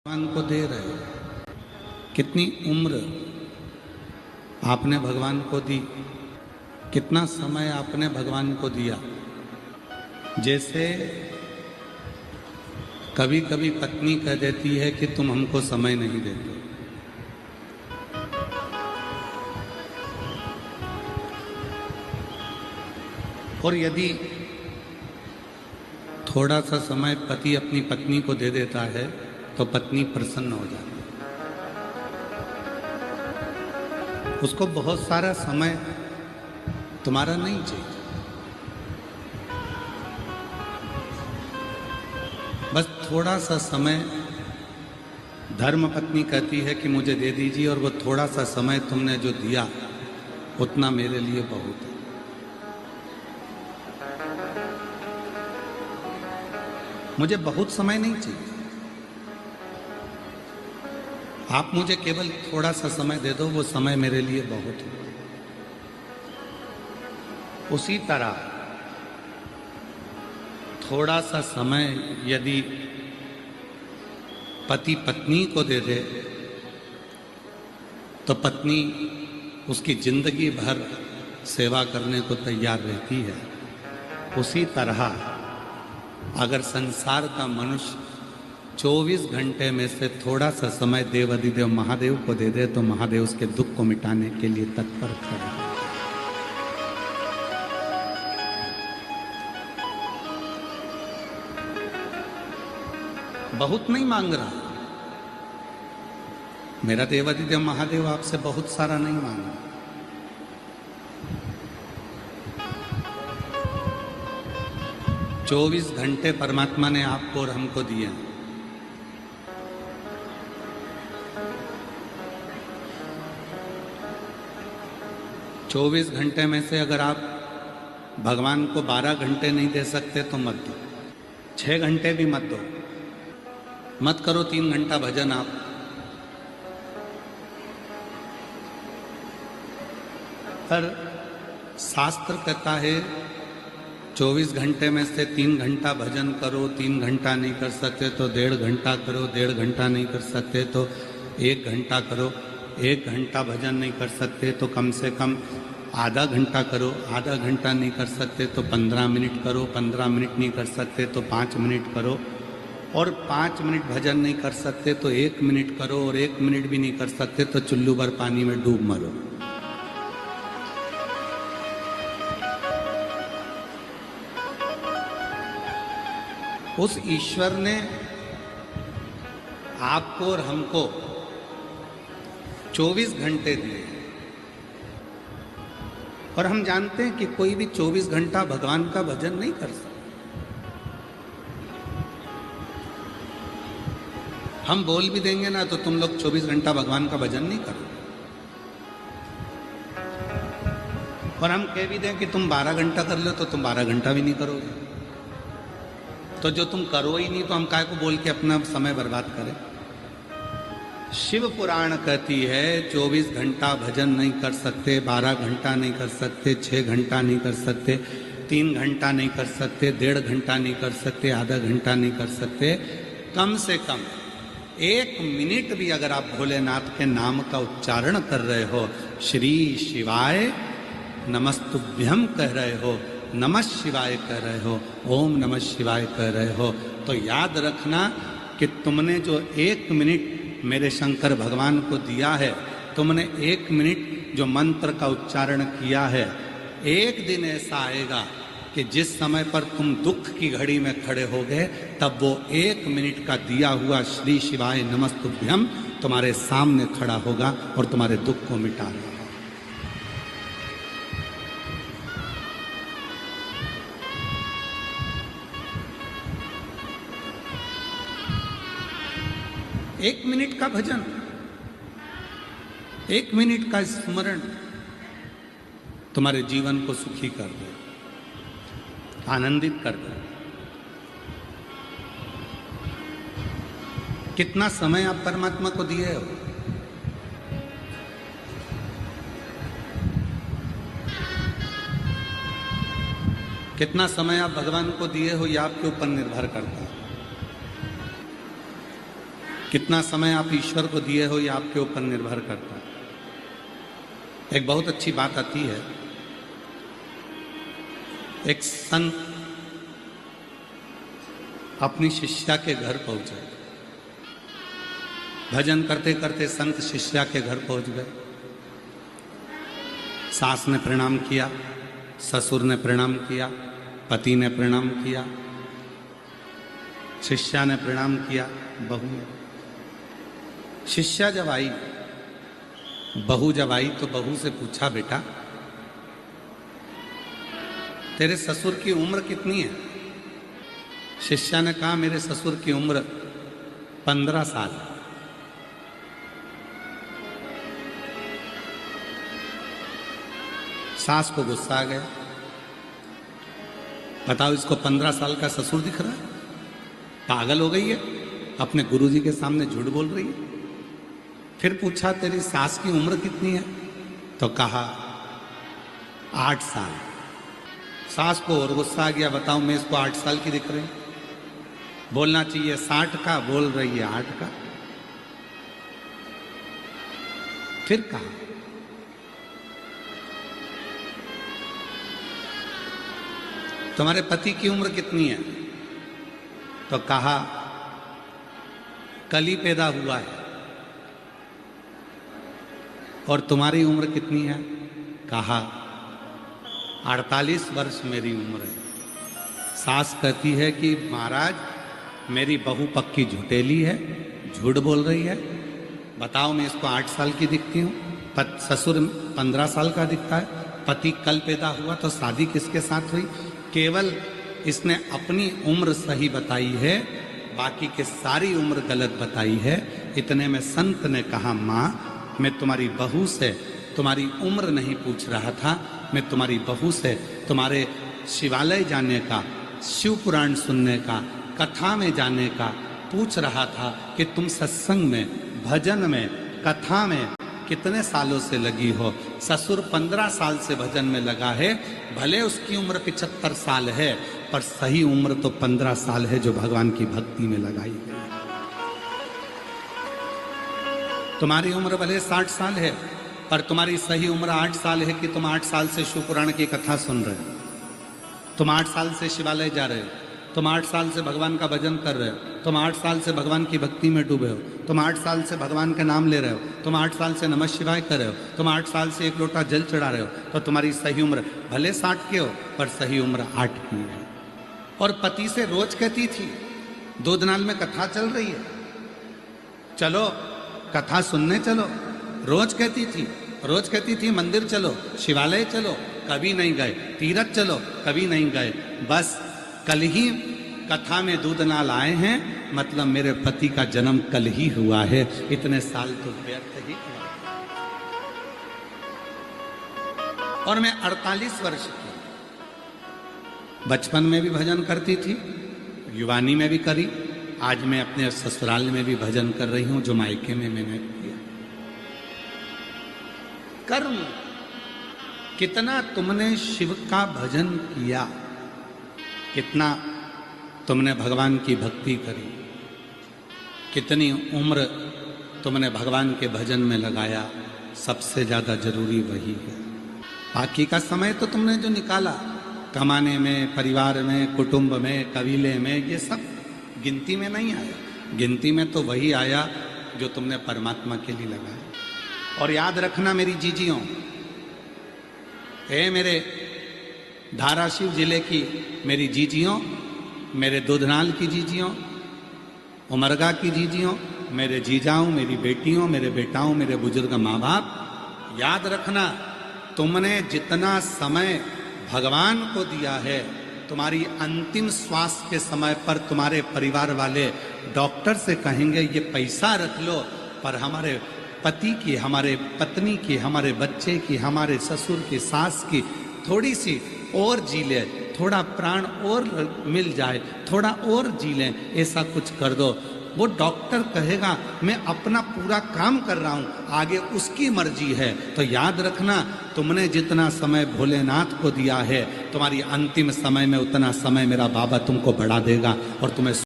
भगवान को दे रहे हो, कितनी उम्र आपने भगवान को दी, कितना समय आपने भगवान को दिया। जैसे कभी कभी पत्नी कह देती है कि तुम हमको समय नहीं देते, और यदि थोड़ा सा समय पति अपनी पत्नी को दे देता है तो पत्नी प्रसन्न हो जाती है। उसको बहुत सारा समय तुम्हारा नहीं चाहिए, बस थोड़ा सा समय। धर्म पत्नी कहती है कि मुझे दे दीजिए, और वो थोड़ा सा समय तुमने जो दिया उतना मेरे लिए बहुत है। मुझे बहुत समय नहीं चाहिए, आप मुझे केवल थोड़ा सा समय दे दो, वो समय मेरे लिए बहुत है। उसी तरह थोड़ा सा समय यदि पति पत्नी को दे दे तो पत्नी उसकी जिंदगी भर सेवा करने को तैयार रहती है। उसी तरह अगर संसार का मनुष्य 24 घंटे में से थोड़ा सा समय देवाधिदेव महादेव को दे दे तो महादेव उसके दुख को मिटाने के लिए तत्पर खड़े। बहुत नहीं मांग रहा, मेरा देवाधिदेव महादेव आपसे बहुत सारा नहीं मांग रहा। चौबीस घंटे परमात्मा ने आपको और हमको दिए। 24 घंटे में से अगर आप भगवान को 12 घंटे नहीं दे सकते तो मत दो, 6 घंटे भी मत दो, मत करो 3 घंटा भजन आप। पर शास्त्र कहता है 24 घंटे में से 3 घंटा भजन करो, 3 घंटा नहीं कर सकते तो 1.5 घंटा करो, 1.5 घंटा नहीं कर सकते तो 1 घंटा करो, 1 घंटा भजन नहीं कर सकते तो कम से कम आधा घंटा करो, आधा घंटा नहीं कर सकते तो 15 मिनट करो, 15 मिनट नहीं कर सकते तो 5 मिनट करो, और 5 मिनट भजन नहीं कर सकते तो 1 मिनट करो, और 1 मिनट भी नहीं कर सकते तो चुल्लू भर पानी में डूब मरो। उस ईश्वर ने आपको और हमको 24 घंटे दिए, और हम जानते हैं कि कोई भी 24 घंटा भगवान का भजन नहीं कर सकता। हम बोल भी देंगे ना तो तुम लोग 24 घंटा भगवान का भजन नहीं करो, और हम कह भी दें कि तुम 12 घंटा कर लो तो तुम 12 घंटा भी नहीं करोगे। तो जो तुम करो ही नहीं तो हम काहे को बोल के अपना समय बर्बाद करें। शिव पुराण कहती है 24 घंटा भजन नहीं कर सकते, 12 घंटा नहीं कर सकते, 6 घंटा नहीं कर सकते, 3 घंटा नहीं कर सकते, 1.5 घंटा नहीं कर सकते, आधा घंटा नहीं कर सकते। कम से कम 1 मिनट भी अगर आप भोलेनाथ के नाम का उच्चारण कर रहे हो, श्री शिवाय नमस्तुभ्यम कह रहे हो, नमः शिवाय कह रहे हो, ओम नमः शिवाय कह रहे हो, तो याद रखना कि तुमने जो 1 मिनट मेरे शंकर भगवान को दिया है, तुमने 1 मिनट जो मंत्र का उच्चारण किया है, एक दिन ऐसा आएगा कि जिस समय पर तुम दुख की घड़ी में खड़े होगे तब वो 1 मिनट का दिया हुआ श्री शिवाय नमस्तुभ्यम तुम्हारे सामने खड़ा होगा और तुम्हारे दुख को मिटा देगा। एक मिनट का भजन, 1 मिनट का स्मरण तुम्हारे जीवन को सुखी कर दे, आनंदित कर दे। कितना समय आप परमात्मा को दिए हो? कितना समय आप भगवान को दिए हो, ये आपके ऊपर निर्भर करता है। कितना समय आप ईश्वर को दिए हो ये आपके ऊपर निर्भर करता है। एक बहुत अच्छी बात आती है, एक संत अपनी शिष्या के घर पहुंचे। भजन करते करते संत शिष्या के घर पहुंच गए। सास ने प्रणाम किया, ससुर ने प्रणाम किया, पति ने प्रणाम किया, शिष्या ने प्रणाम किया, बहू ने। शिष्या जब आई, बहू जब आई तो बहू से पूछा, बेटा तेरे ससुर की उम्र कितनी है? शिष्या ने कहा, मेरे ससुर की उम्र 15 साल है। सास को गुस्सा आ गया, बताओ इसको 15 साल का ससुर दिख रहा है? पागल हो गई है, अपने गुरुजी के सामने झूठ बोल रही है। फिर पूछा, तेरी सास की उम्र कितनी है? तो कहा 8 साल। सास को और गुस्सा आ गया, बताओ मैं इसको 8 साल की दिख रही? बोलना चाहिए 60 का, बोल रही है 8 का। फिर कहा, तुम्हारे पति की उम्र कितनी है? तो कहा कल ही पैदा हुआ है। और तुम्हारी उम्र कितनी है? कहा 48 वर्ष मेरी उम्र है। सास कहती है कि महाराज मेरी बहू पक्की झुटेली है, झूठ बोल रही है। बताओ मैं इसको 8 साल की दिखती हूँ, ससुर 15 साल का दिखता है, पति कल पैदा हुआ, तो शादी किसके साथ हुई? केवल इसने अपनी उम्र सही बताई है, बाकी के सारी उम्र गलत बताई है। इतने में संत ने कहा, माँ मैं तुम्हारी बहू से तुम्हारी उम्र नहीं पूछ रहा था, मैं तुम्हारी बहू से तुम्हारे शिवालय जाने का, शिव पुराण सुनने का, कथा में जाने का पूछ रहा था कि तुम सत्संग में, भजन में, कथा में कितने सालों से लगी हो। ससुर 15 साल से भजन में लगा है, भले उसकी उम्र 75 साल है, पर सही उम्र तो 15 साल है जो भगवान की भक्ति में लगाई गई। तुम्हारी उम्र भले 60 साल है, पर तुम्हारी सही उम्र 8 साल है कि तुम 8 साल से शिव पुराण की कथा सुन रहे हो, तुम 8 साल से शिवालय जा रहे हो, तुम 8 साल से भगवान का भजन कर रहे हो, तुम 8 साल से भगवान की भक्ति में डूबे हो, तुम 8 साल से भगवान का नाम ले रहे हो, तुम 8 साल से नमः शिवाय कर रहे हो, तुम 8 साल से 1 लोटा जल चढ़ा रहे हो, तो तुम्हारी सही उम्र भले 60 के हो, पर सही उम्र 8 की है। और पति से रोज कहती थी, दूधनाल में कथा चल रही है, चलो कथा सुनने चलो। रोज कहती थी, रोज कहती थी मंदिर चलो, शिवालय चलो, कभी नहीं गए। तीरथ चलो, कभी नहीं गए। बस कल ही कथा में दूधनाल आए हैं, मतलब मेरे पति का जन्म कल ही हुआ है, इतने साल तो व्यर्थ ही हुआ। और मैं 48 वर्ष की, बचपन में भी भजन करती थी, युवानी में भी करी, आज मैं अपने ससुराल में भी भजन कर रही हूं, जो मायके में मैंने किया। कर्म, कितना तुमने शिव का भजन किया, कितना तुमने भगवान की भक्ति करी, कितनी उम्र तुमने भगवान के भजन में लगाया, सबसे ज्यादा जरूरी वही है। बाकी का समय तो तुमने जो निकाला कमाने में, परिवार में, कुटुंब में, कबीले में, ये सब गिनती में नहीं आया। गिनती में तो वही आया जो तुमने परमात्मा के लिए लगाया। और याद रखना मेरी जीजियों, मेरे धाराशिव जिले की मेरी जीजियों, मेरे दूधनाल की जीजियों, उमरगा की जीजियों, मेरे जीजाओं, मेरी बेटियों, मेरे बेटाओं, मेरे बुजुर्ग माँ बाप, याद रखना तुमने जितना समय भगवान को दिया है, तुम्हारी अंतिम श्वास के समय पर तुम्हारे परिवार वाले डॉक्टर से कहेंगे ये पैसा रख लो, पर हमारे पति की, हमारे पत्नी की, हमारे बच्चे की, हमारे ससुर की, सास की थोड़ी सी और जी ले, थोड़ा प्राण और मिल जाए, थोड़ा और जी लें, ऐसा कुछ कर दो। वो डॉक्टर कहेगा मैं अपना पूरा काम कर रहा हूँ, आगे उसकी मर्जी है। तो याद रखना तुमने जितना समय भोलेनाथ को दिया है, तुम्हारी अंतिम समय में उतना समय मेरा बाबा तुमको बढ़ा देगा और तुम्हें